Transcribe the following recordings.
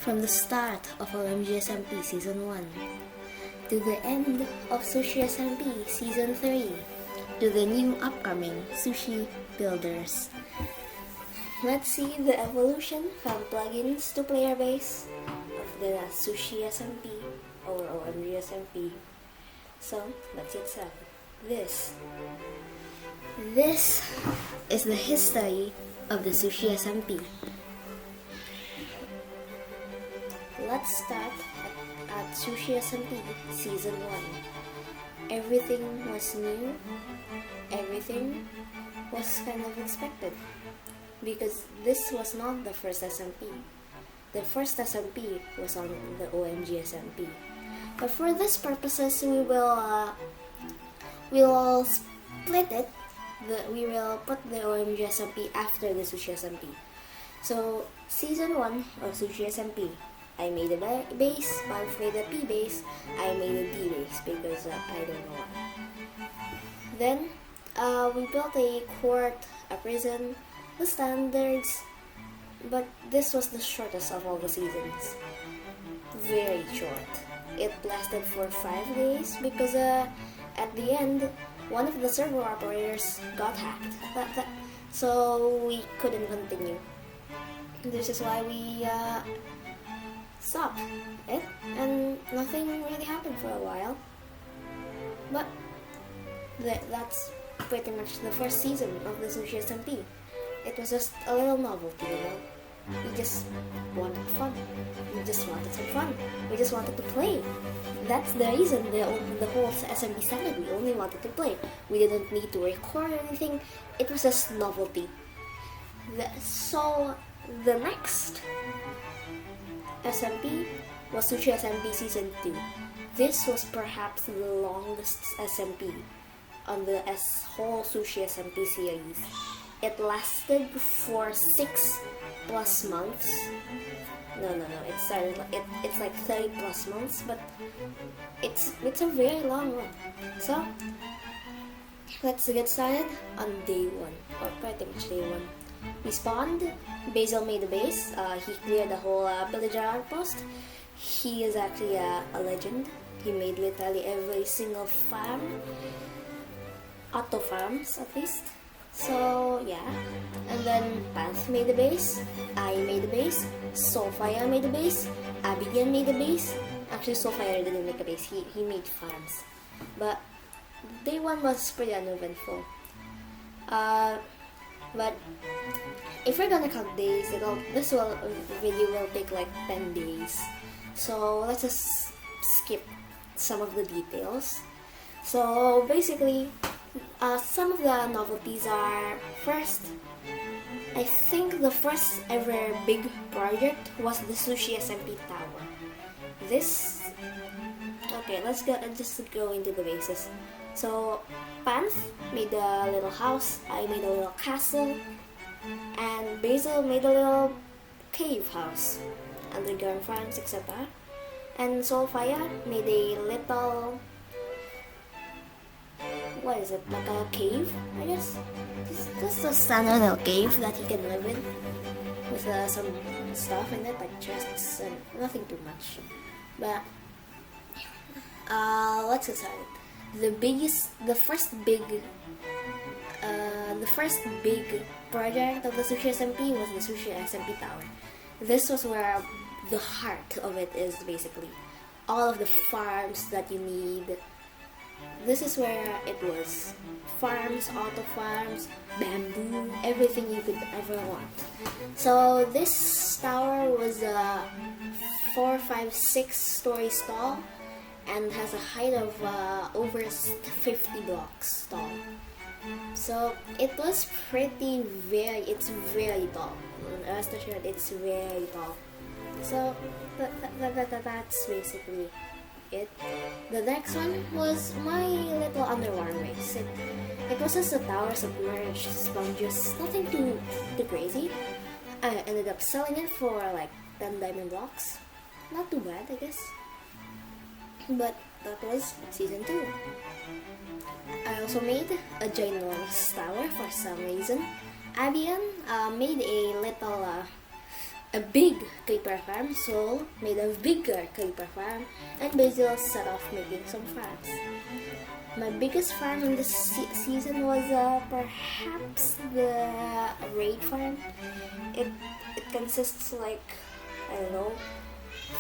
From the start of OMG SMP Season 1 to the end of Sushi SMP Season 3 to the new upcoming Sushi Builders. Let's see the evolution from plugins to player base of the Sushi SMP or OMG SMP. So let's get started. This is the history of the Sushi SMP. Let's start at Sushi SMP Season 1. Everything was new. Everything was kind of expected. Because this was not the first SMP. The first SMP was on the OMG SMP. But for this purposes, we'll split it. We will put the OMG SMP after the Sushi SMP. So, Season 1 of Sushi SMP, I made a base, Banff made a P base, I made a D base because I don't know why. Then, we built a court, a prison, the standards, but this was the shortest of all the seasons. Very short. It lasted for 5 days because at the end, one of the server operators got hacked. So we couldn't continue. This is why we stopped it, and nothing really happened for a while. But that's pretty much the first season of the Sushi SMP. It was just a little novelty, you know. We just wanted fun. We just wanted some fun. We just wanted to play. That's the reason the whole SMP started. We only wanted to play. We didn't need to record anything. It was just novelty. So the next SMP was Sushi SMP Season 2. This was perhaps the longest SMP on the whole Sushi SMP series. It lasted for 6+ months. No. It's like 30+ months, but it's a very long one. So let's get started on day 1, or pretty much day 1. We spawned. Basil made the base. He cleared the whole villager outpost. He is actually a legend. He made literally every single farm. Auto farms, at least. So, yeah. And then Banff made the base. I made the base. Soulfire made the base. Abigail made the base. Actually, Soulfire didn't make a base. He made farms. But day 1 was pretty uneventful. But if we're gonna count days, this video will take like 10 days. So let's just skip some of the details. So basically, some of the novelties are, first, I think the first ever big project was the Sushi SMP Tower. Let's just go into the bases. So, Banff made a little house, I made a little castle, and Basil made a little cave house, underground farms, etc. And Soulfire made a little, what is it, like a cave, I guess? Just a standard little cave that he can live in, with some stuff in it, like chests and nothing too much. But, let's get started. The first big project of the Sushi SMP was the Sushi SMP Tower. This was where the heart of it is, basically. All of the farms that you need. This is where it was. Farms, auto farms, bamboo, everything you could ever want. So this tower was a 4, 5, 6-story tall, and has a height of over 50 blocks tall. So it was it's very tall. Rest assured, it's very tall. So that's basically it. The next one was my little underwater base. It was just a tower submerged, sponges, nothing too crazy. I ended up selling it for like 10 diamond blocks. Not too bad, I guess. But that was Season 2. I also made a ginormous tower for some reason. Abian made a little a big creeper farm, Soul made a bigger creeper farm, and Basil set off making some farms. My biggest farm in this season was perhaps the raid farm. It consists like, I don't know,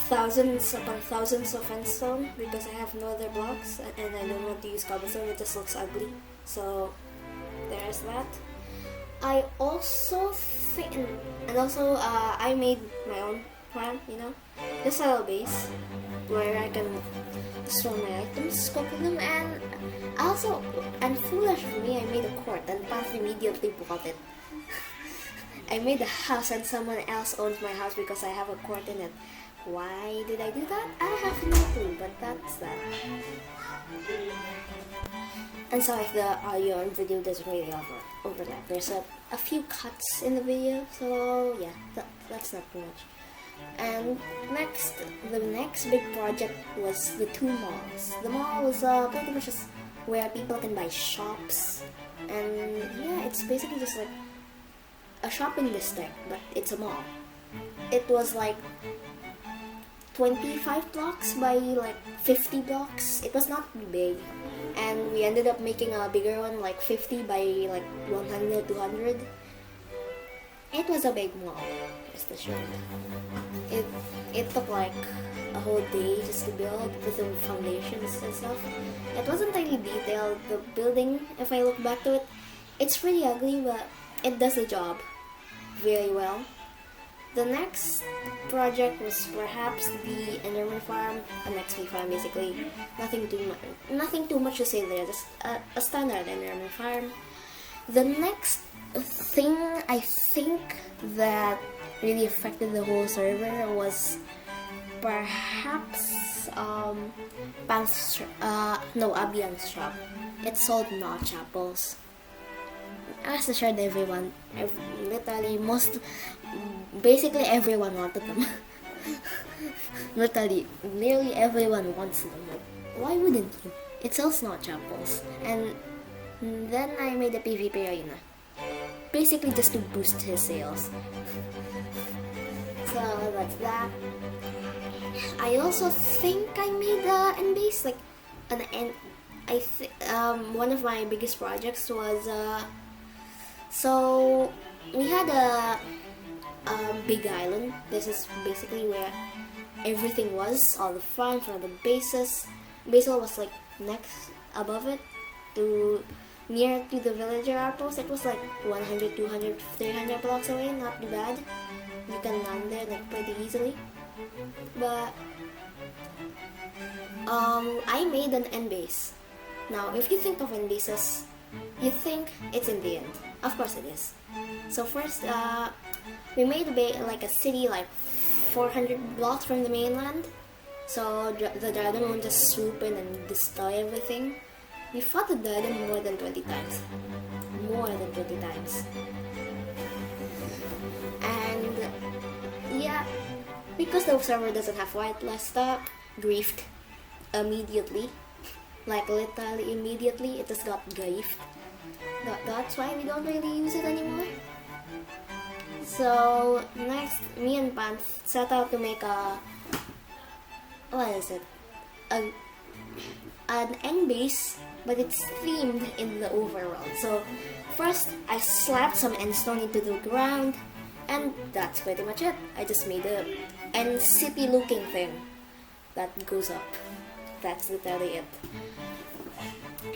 thousands upon thousands of endstone because I have no other blocks and I don't want to use cobblestone. It just looks ugly. So there's that. I also think, and also I made my own farm, just a little base where I can store my items, cook them, and also, and foolish of me, I made a court and Path immediately bought it. I made a house and someone else owns my house because I have a court in it. Why did I do that? I have no clue, but that's that. And so if the audio and video doesn't really overlap, there's a few cuts in the video, so yeah, that's not too much. And the next big project was the 2 malls. The mall was pretty much just where people can buy shops, and yeah, it's basically just like a shopping district, but it's a mall. It was like 25 blocks by like 50 blocks. It was not big, and we ended up making a bigger one, like 50 by like 100, 200. It was a big mall, rest assured. It took like a whole day just to build with the foundations and stuff. It wasn't really detailed. The building, if I look back to it, it's pretty ugly, but it does the job very well. The next project was perhaps the Enderman farm, an XP farm basically. Nothing too much to say there, just a standard Enderman farm. The next thing I think that really affected the whole server was perhaps Abian's shop. It sold notch apples. As assured everyone, basically everyone wanted them. Literally, nearly everyone wants them. Why wouldn't you? It sells notch apples. And then I made a PvP arena. Basically just to boost his sales. So that's that. I also think I made an base, like an end. One of my biggest projects was so we had a big island. This is basically where everything was, all the farms, all the bases. Basil was like next above it to near to the villager outpost. It was like 100, 200, 300 blocks away, not too bad. You can land there like pretty easily. But I made an end base. Now, if you think of end bases, you think it's in the end. Of course it is. So first, we made like a city like 400 blocks from the mainland. So the dragon won't just swoop in and destroy everything. We fought the dragon more than 20 times. More than 20 times. And yeah, because the server doesn't have whitelist, griefed immediately. Like literally immediately, it just got griefed. That's why we don't really use it anymore. So next, me and Panth set out to make an end base, but it's themed in the overworld. So first, I slapped some endstone into the ground, and that's pretty much it. I just made a end city looking thing that goes up. That's literally it.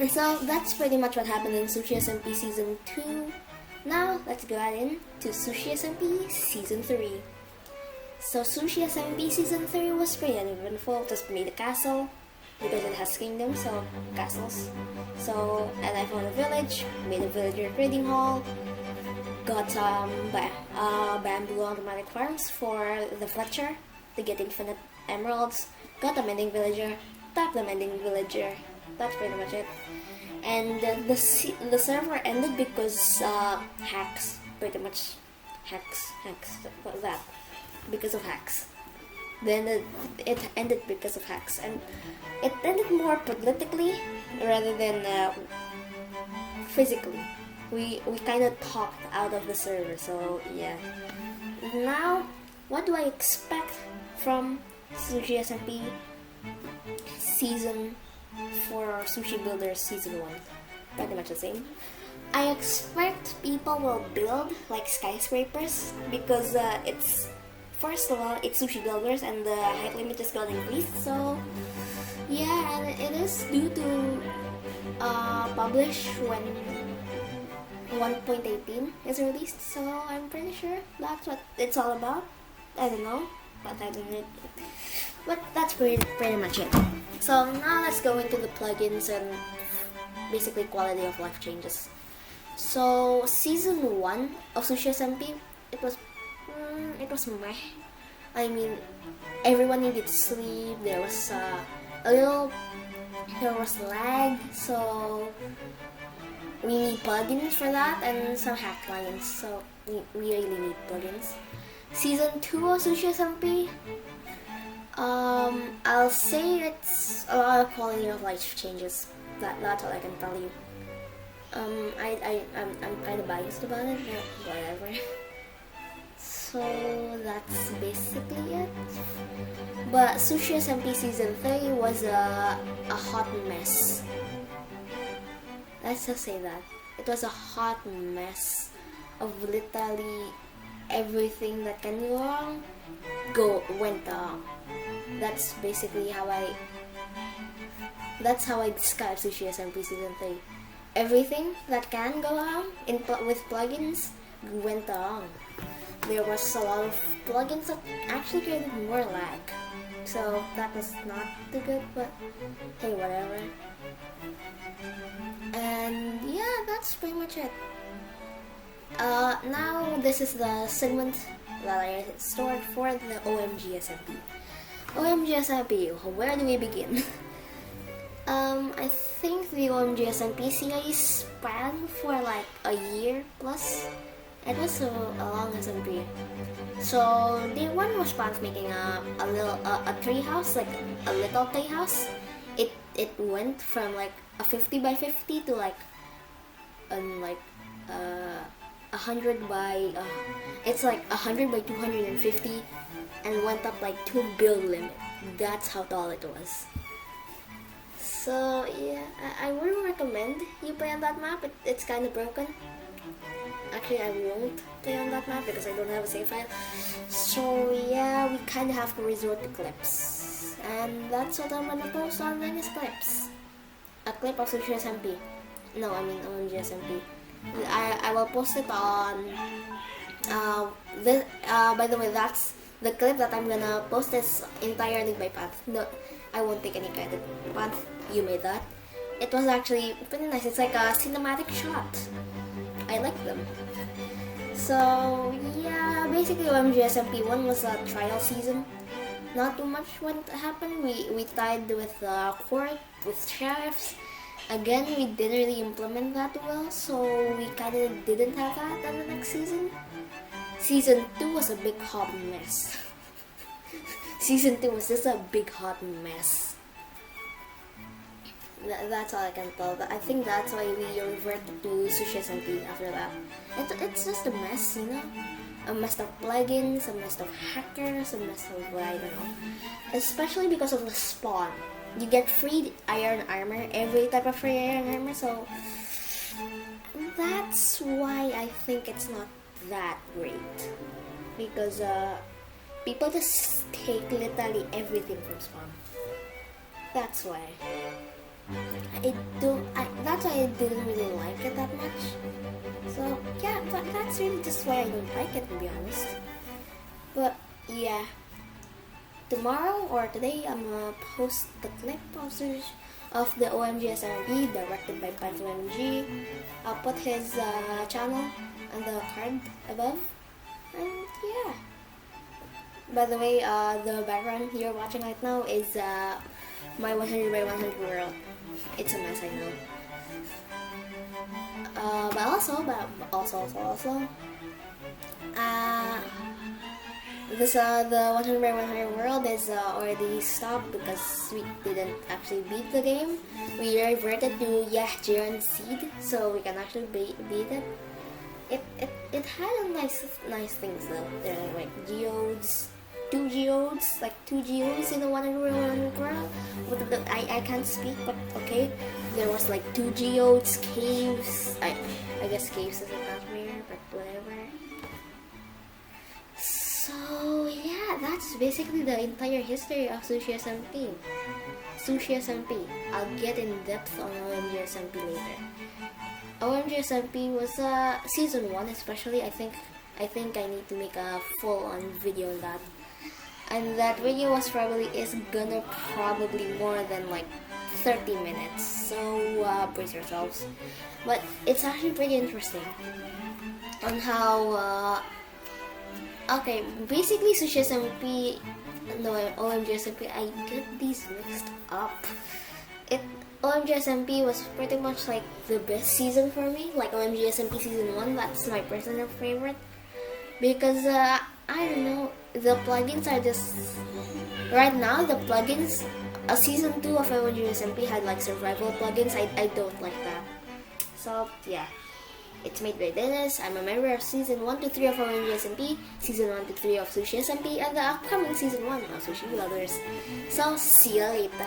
And so that's pretty much what happened in Sushi SMP Season 2. Now let's go ahead into Sushi SMP Season 3. So Sushi SMP Season 3 was pretty eventful. Just made a castle because it has kingdoms, so castles. So, and I found a village, made a villager trading hall, got some bamboo automatic farms for the Fletcher to get infinite emeralds, got a mending villager, tapped the mending villager. That's pretty much it. And the server ended because hacks, pretty much hacks, that, because of hacks. Then it ended because of hacks, and it ended more politically rather than physically. We kind of talked out of the server, so yeah. Now, what do I expect from Sushi SMP season for Sushi Builders season 1? Pretty much the same. I expect people will build like skyscrapers because it's, first of all, it's Sushi Builders and the height limit is gonna increase. So yeah, and it is due to publish when 1.18 is released. So I'm pretty sure that's what it's all about. I don't know, but I don't know. But that's pretty much it. So now let's go into the plugins and basically quality of life changes. So season 1 of Sushi SMP, it was meh. I mean, everyone needed sleep. There was lag, so we need plugins for that and some hack plugins. So we really need plugins. Season 2 of Sushi SMP, I'll say it's a lot of quality of life changes. That's all I can tell you. I'm kind of biased about it, but whatever. So that's basically it. But Sushi SMP season 3 was a hot mess. Let's just say that it was a hot mess of literally everything that can go wrong went wrong. That's basically how I describe Sushi SMP season 3. Everything that can go wrong with plugins went wrong. There was a lot of plugins that actually created more lag. So that was not too good, but hey, whatever. And yeah, that's pretty much it. Now this is the segment that I stored for the OMG SMP. OMG SMP, where do we begin? I think the OMG SMP series span for like a year plus. It was a long SMP. So day 1 was Pants making a tree house, like a little tree house. It went from like a 50 by 50 to like 100 by it's like 100 by 250 and went up like 2 build limit. That's how tall it was. So yeah, I wouldn't recommend you play on that map. It's kind of broken. Actually, I won't play on that map because I don't have a save file. So yeah, we kind of have to resort to clips. And that's what I'm gonna post online is clips. A clip of Sushi SMP. No, I mean OMG SMP. I will post it on by the way, that's the clip that I'm gonna post is entirely by Path. No, I won't take any credit. Path, you made that. It was actually pretty nice. It's like a cinematic shot. I like them. So yeah, basically OMG SMP 1 was a trial season. Not too much went happened. We tied with court, with sheriffs. Again, we didn't really implement that well, so we kind of didn't have that in the next season. Season 2 was a big hot mess. Season 2 was just a big hot mess. That's all I can tell. I think that's why we reverted to Sushi SMP after that. It's just a mess, you know? A mess of plugins, a mess of hackers, a mess of, I don't know. Especially because of the spawn. You get free iron armor, every type of free iron armor, so that's why I think it's not that great. Because people just take literally everything from spawn. That's why. That's why I didn't really like it that much. So yeah, but that's really just why I don't like it, to be honest. But yeah, tomorrow or today I'm gonna post the clip of the OMG SMP directed by PantoMG. I'll put his channel on the card above. And yeah. By the way, the background you're watching right now is my 100 by 100 world. It's a mess, I know. But also, the 100 by 100 world is already stopped because we didn't actually beat the game. We reverted to Jiren Seed, so we can actually beat it. it had a nice things though. There are like geodes, two geodes in the one world. I can't speak, but okay. There was like two geodes, caves. I guess caves isn't that rare, but whatever. So yeah, that's basically the entire history of Sushi SMP. Sushi SMP. I'll get in depth on OMG SMP later. OMG SMP was season 1 especially. I think I need to make a full-on video on that. And that video is gonna probably more than like 30 minutes. So brace yourselves. But it's actually pretty interesting on how okay, basically Sushi SMP, no, OMG SMP, I get these mixed up. OMG SMP was pretty much like the best season for me, like OMG SMP season 1, that's my personal favorite. Because, I don't know, the plugins are just, right now the plugins, season 2 of OMG SMP had like survival plugins, I don't like that. So, yeah. It's made by Dennis. I'm a member of season 1 to 3 of OMG SMP, season 1 to 3 of Sushi SMP, and the upcoming season 1 of Sushi Lovers. So, see you later.